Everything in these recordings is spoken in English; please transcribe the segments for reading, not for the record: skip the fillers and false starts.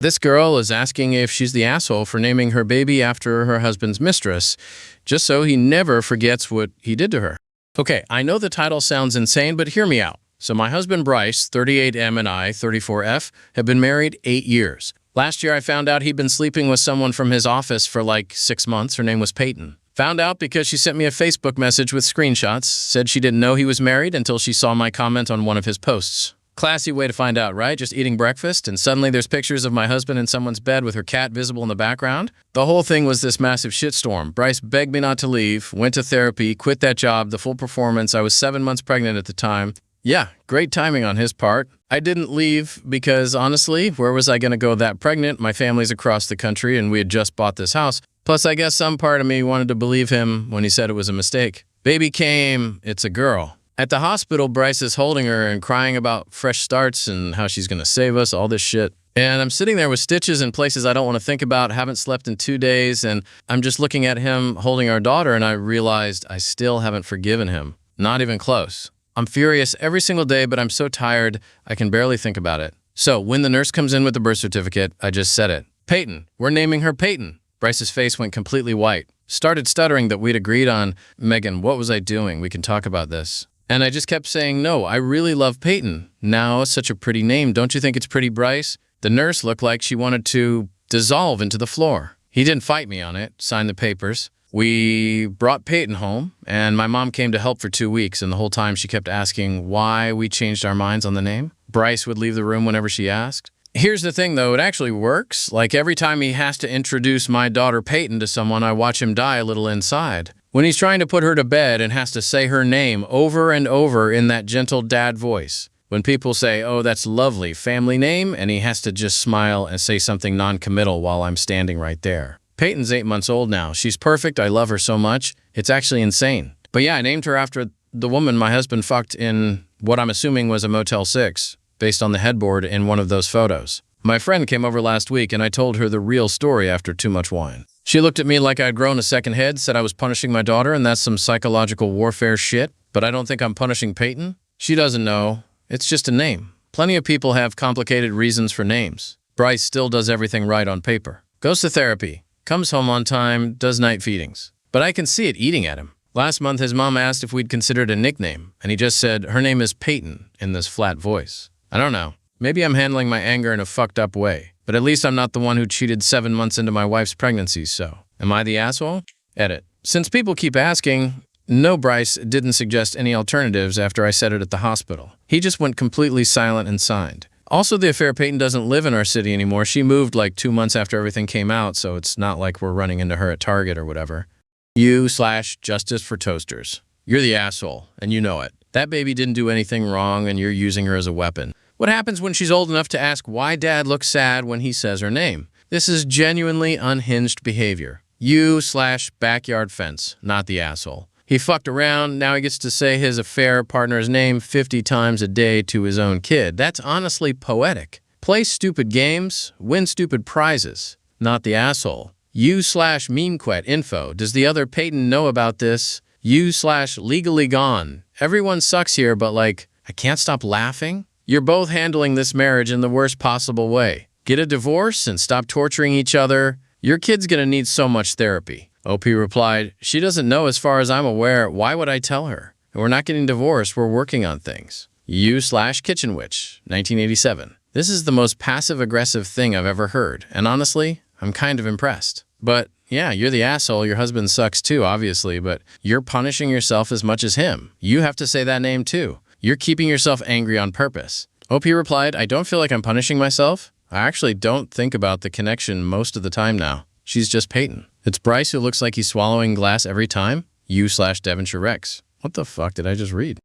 This girl is asking if she's the asshole for naming her baby after her husband's mistress, just so he never forgets what he did to her. Okay, I know the title sounds insane, but hear me out. So my husband Bryce, 38M, and I, 34F, have been married 8 years. Last year I found out he'd been sleeping with someone from his office for like 6 months. Her name was Peyton. Found out because she sent me a Facebook message with screenshots, said she didn't know he was married until she saw my comment on one of his posts. Classy way to find out, right? Just eating breakfast, and suddenly there's pictures of my husband in someone's bed with her cat visible in the background. The whole thing was this massive shitstorm. Bryce begged me not to leave, went to therapy, quit that job, the full performance. I was 7 months pregnant at the time. Yeah, great timing on his part. I didn't leave because, honestly, where was I going to go that pregnant? My family's across the country, and we had just bought this house. Plus, I guess some part of me wanted to believe him when he said it was a mistake. Baby came, it's a girl. At the hospital, Bryce is holding her and crying about fresh starts and how she's going to save us, all this shit. And I'm sitting there with stitches in places I don't want to think about, haven't slept in 2 days, and I'm just looking at him holding our daughter, and I realized I still haven't forgiven him. Not even close. I'm furious every single day, but I'm so tired, I can barely think about it. So when the nurse comes in with the birth certificate, I just said it. Peyton. We're naming her Peyton. Bryce's face went completely white. Started stuttering that we'd agreed on. Megan, what was I doing? We can talk about this. And I just kept saying, no, I really love Peyton. Now, such a pretty name. Don't you think it's pretty, Bryce? The nurse looked like she wanted to dissolve into the floor. He didn't fight me on it, signed the papers. We brought Peyton home, and my mom came to help for 2 weeks, and the whole time she kept asking why we changed our minds on the name. Bryce would leave the room whenever she asked. Here's the thing, though. It actually works. Like, every time he has to introduce my daughter Peyton to someone, I watch him die a little inside. When he's trying to put her to bed and has to say her name over and over in that gentle dad voice. When people say, oh, that's lovely, family name, and he has to just smile and say something non-committal while I'm standing right there. Peyton's 8 months old now. She's perfect. I love her so much. It's actually insane. But yeah, I named her after the woman my husband fucked in what I'm assuming was a Motel 6, based on the headboard in one of those photos. My friend came over last week and I told her the real story after too much wine. She looked at me like I'd grown a second head, said I was punishing my daughter, and that's some psychological warfare shit, but I don't think I'm punishing Peyton. She doesn't know. It's just a name. Plenty of people have complicated reasons for names. Bryce still does everything right on paper. Goes to therapy. Comes home on time, does night feedings. But I can see it eating at him. Last month, his mom asked if we'd considered a nickname, and he just said, her name is Peyton, in this flat voice. I don't know. Maybe I'm handling my anger in a fucked up way, but at least I'm not the one who cheated 7 months into my wife's pregnancy, so. Am I the asshole? Edit. Since people keep asking, no, Bryce didn't suggest any alternatives after I said it at the hospital. He just went completely silent and signed. Also, the affair, Peyton doesn't live in our city anymore. She moved like 2 months after everything came out, so it's not like we're running into her at Target or whatever. You/Justice for Toasters. You're the asshole, and you know it. That baby didn't do anything wrong, and you're using her as a weapon. What happens when she's old enough to ask why Dad looks sad when he says her name? This is genuinely unhinged behavior. You/backyard fence, not the asshole. He fucked around, now he gets to say his affair partner's name 50 times a day to his own kid. That's honestly poetic. Play stupid games, win stupid prizes, not the asshole. You/memequet info. Does the other Peyton know about this? You/legally gone. Everyone sucks here, but like, I can't stop laughing. You're both handling this marriage in the worst possible way. Get a divorce and stop torturing each other. Your kid's gonna need so much therapy. OP replied, she doesn't know as far as I'm aware. Why would I tell her? We're not getting divorced. We're working on things. You/kitchen witch, 1987. This is the most passive-aggressive thing I've ever heard. And honestly, I'm kind of impressed. But yeah, you're the asshole. Your husband sucks too, obviously, but you're punishing yourself as much as him. You have to say that name too. You're keeping yourself angry on purpose. OP replied, I don't feel like I'm punishing myself. I actually don't think about the connection most of the time now. She's just Peyton. It's Bryce who looks like he's swallowing glass every time. You/Devonshire Rex. What the fuck did I just read?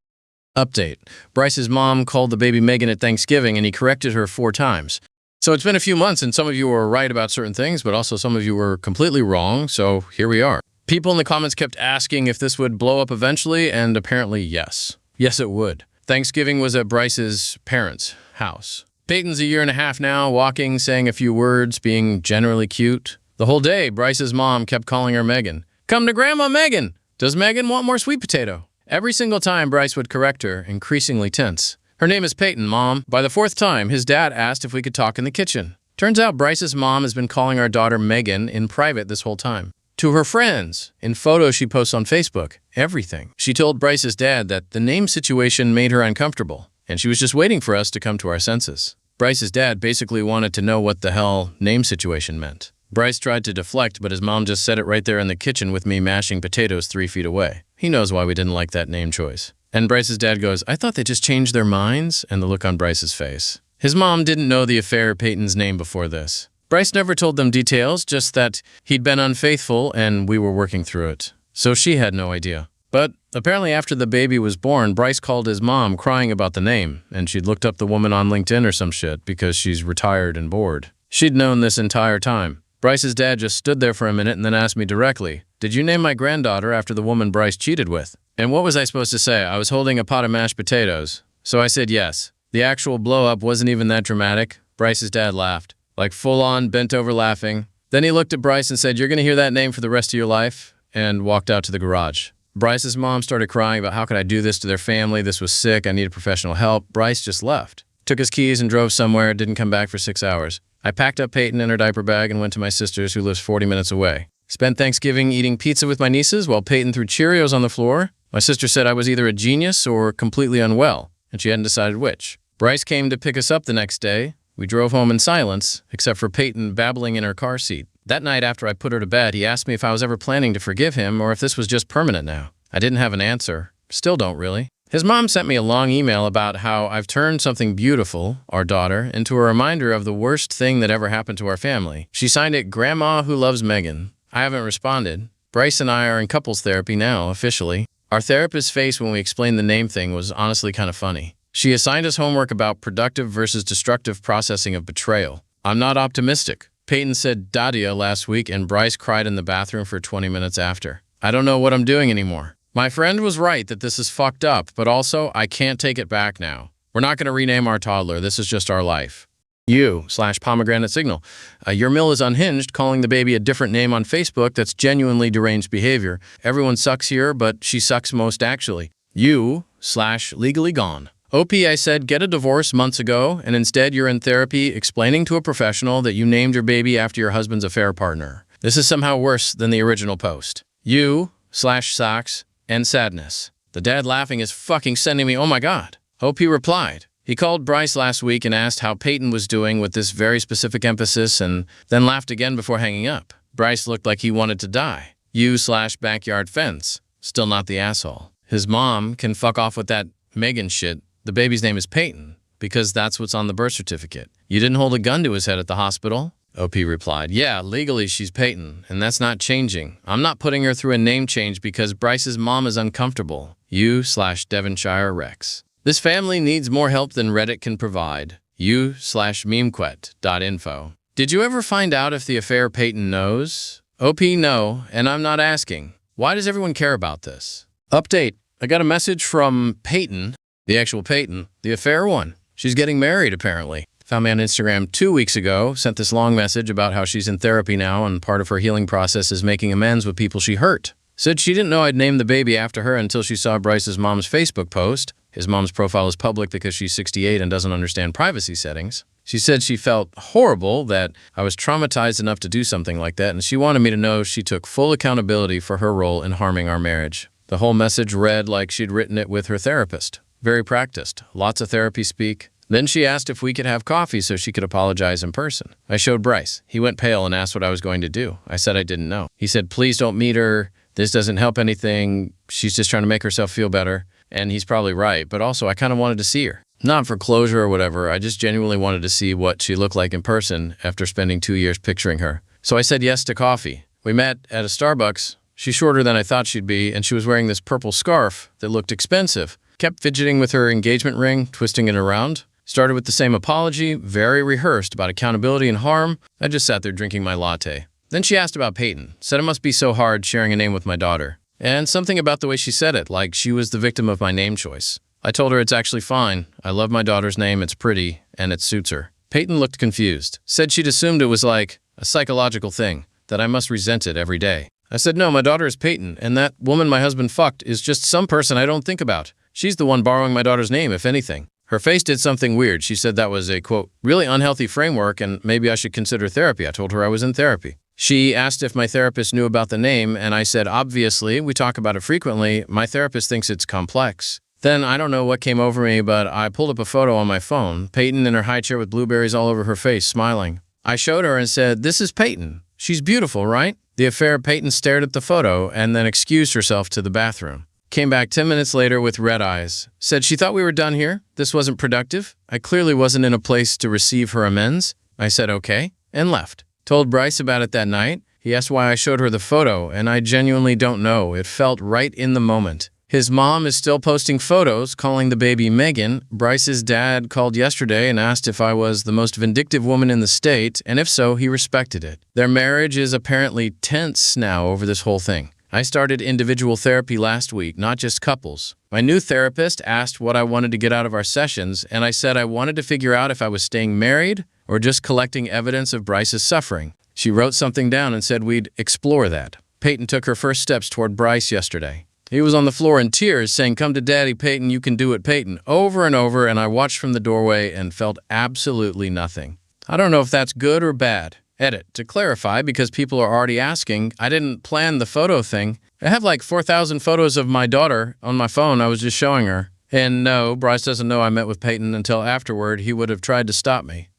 Update. Bryce's mom called the baby Megan at Thanksgiving and he corrected her 4 times. So it's been a few months and some of you were right about certain things, but also some of you were completely wrong, so here we are. People in the comments kept asking if this would blow up eventually, and apparently yes. Yes, it would. Thanksgiving was at Bryce's parents' house. Peyton's a 1.5 years now, walking, saying a few words, being generally cute. The whole day, Bryce's mom kept calling her Megan. Come to Grandma Megan! Does Megan want more sweet potato? Every single time Bryce would correct her, increasingly tense. Her name is Peyton, Mom. By the 4th time, his dad asked if we could talk in the kitchen. Turns out Bryce's mom has been calling our daughter Megan in private this whole time. To her friends, in photos she posts on Facebook, everything. She told Bryce's dad that the name situation made her uncomfortable, and she was just waiting for us to come to our senses. Bryce's dad basically wanted to know what the hell name situation meant. Bryce tried to deflect, but his mom just said it right there in the kitchen with me mashing potatoes 3 feet away. He knows why we didn't like that name choice. And Bryce's dad goes, "I thought they just changed their minds," and the look on Bryce's face. His mom didn't know the affair Peyton's name before this. Bryce never told them details, just that he'd been unfaithful and we were working through it. So she had no idea. But apparently after the baby was born, Bryce called his mom crying about the name, and she'd looked up the woman on LinkedIn or some shit because she's retired and bored. She'd known this entire time. Bryce's dad just stood there for a minute and then asked me directly, "Did you name my granddaughter after the woman Bryce cheated with?" And what was I supposed to say? I was holding a pot of mashed potatoes. So I said yes. The actual blow-up wasn't even that dramatic. Bryce's dad laughed, like full-on, bent over laughing. Then he looked at Bryce and said, "You're going to hear that name for the rest of your life," and walked out to the garage. Bryce's mom started crying about how could I do this to their family, this was sick, I needed professional help. Bryce just left. Took his keys and drove somewhere, didn't come back for 6 hours. I packed up Peyton in her diaper bag and went to my sister's, who lives 40 minutes away. Spent Thanksgiving eating pizza with my nieces while Peyton threw Cheerios on the floor. My sister said I was either a genius or completely unwell, and she hadn't decided which. Bryce came to pick us up the next day. We drove home in silence, except for Peyton babbling in her car seat. That night after I put her to bed, he asked me if I was ever planning to forgive him or if this was just permanent now. I didn't have an answer. Still don't really. His mom sent me a long email about how I've turned something beautiful, our daughter, into a reminder of the worst thing that ever happened to our family. She signed it, "Grandma Who Loves Megan." I haven't responded. Bryce and I are in couples therapy now, officially. Our therapist's face when we explained the name thing was honestly kind of funny. She assigned us homework about productive versus destructive processing of betrayal. I'm not optimistic. Peyton said Dadia last week and Bryce cried in the bathroom for 20 minutes after. I don't know what I'm doing anymore. My friend was right that this is fucked up, but also I can't take it back now. We're not going to rename our toddler. This is just our life. You/pomegranate signal. Your mill is unhinged, calling the baby a different name on Facebook. That's genuinely deranged behavior. Everyone sucks here, but she sucks most actually. You/legally gone. OP, I said, get a divorce months ago, and instead you're in therapy explaining to a professional that you named your baby after your husband's affair partner. This is somehow worse than the original post. You/socks and sadness. The dad laughing is fucking sending me, oh my god. OP replied. He called Bryce last week and asked how Peyton was doing with this very specific emphasis and then laughed again before hanging up. Bryce looked like he wanted to die. You/backyard fence. Still not the asshole. His mom can fuck off with that Megan shit. The baby's name is Peyton, because that's what's on the birth certificate. You didn't hold a gun to his head at the hospital? OP replied, yeah, legally she's Peyton, and that's not changing. I'm not putting her through a name change because Bryce's mom is uncomfortable. You/Devonshire Rex. This family needs more help than Reddit can provide. You/memequet.info. Did you ever find out if the affair Peyton knows? OP, no, and I'm not asking. Why does everyone care about this? Update. I got a message from Peyton. The actual Peyton, the affair one. She's getting married, apparently. Found me on Instagram 2 weeks ago, sent this long message about how she's in therapy now and part of her healing process is making amends with people she hurt. Said she didn't know I'd named the baby after her until she saw Bryce's mom's Facebook post. His mom's profile is public because she's 68 and doesn't understand privacy settings. She said she felt horrible, that I was traumatized enough to do something like that, and she wanted me to know she took full accountability for her role in harming our marriage. The whole message read like she'd written it with her therapist. Very practiced, lots of therapy speak. Then she asked if we could have coffee so she could apologize in person. I showed Bryce. He went pale and asked what I was going to do. I said I didn't know. He said, please don't meet her. This doesn't help anything. She's just trying to make herself feel better. And he's probably right, but also I kind of wanted to see her. Not for closure or whatever, I just genuinely wanted to see what she looked like in person after spending 2 years picturing her. So I said yes to coffee. We met at a Starbucks. She's shorter than I thought she'd be, and she was wearing this purple scarf that looked expensive. Kept fidgeting with her engagement ring, twisting it around. Started with the same apology, very rehearsed about accountability and harm. I just sat there drinking my latte. Then she asked about Peyton, said it must be so hard sharing a name with my daughter. And something about the way she said it, like she was the victim of my name choice. I told her it's actually fine. I love my daughter's name, it's pretty, and it suits her. Peyton looked confused. Said she'd assumed it was like a psychological thing, that I must resent it every day. I said, no, my daughter is Peyton, and that woman my husband fucked is just some person I don't think about. She's the one borrowing my daughter's name, if anything. Her face did something weird. She said that was a, quote, really unhealthy framework and maybe I should consider therapy. I told her I was in therapy. She asked if my therapist knew about the name, and I said, obviously, we talk about it frequently. My therapist thinks it's complex. Then I don't know what came over me, but I pulled up a photo on my phone. Peyton in her high chair with blueberries all over her face, smiling. I showed her and said, this is Peyton. She's beautiful, right? The affair, Peyton stared at the photo and then excused herself to the bathroom. Came back 10 minutes later with red eyes. Said she thought we were done here. This wasn't productive. I clearly wasn't in a place to receive her amends. I said okay, and left. Told Bryce about it that night. He asked why I showed her the photo, and I genuinely don't know. It felt right in the moment. His mom is still posting photos, calling the baby Megan. Bryce's dad called yesterday and asked if I was the most vindictive woman in the state, and if so, he respected it. Their marriage is apparently tense now over this whole thing. I started individual therapy last week, not just couples. My new therapist asked what I wanted to get out of our sessions, and I said I wanted to figure out if I was staying married or just collecting evidence of Bryce's suffering. She wrote something down and said we'd explore that. Peyton took her first steps toward Bryce yesterday. He was on the floor in tears, saying, come to Daddy, Peyton, you can do it, Peyton, over and over, and I watched from the doorway and felt absolutely nothing. I don't know if that's good or bad. Edit. To clarify, because people are already asking, I didn't plan the photo thing. I have like 4,000 photos of my daughter on my phone. I was just showing her. And no, Bryce doesn't know I met with Peyton until afterward. He would have tried to stop me.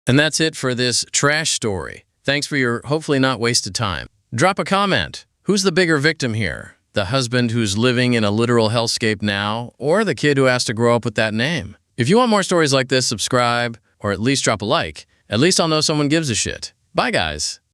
And that's it for this trash story. Thanks for your hopefully not wasted time. Drop a comment. Who's the bigger victim here? The husband who's living in a literal hellscape now, or the kid who has to grow up with that name? If you want more stories like this, subscribe, or at least drop a like. At least I'll know someone gives a shit. Bye, guys.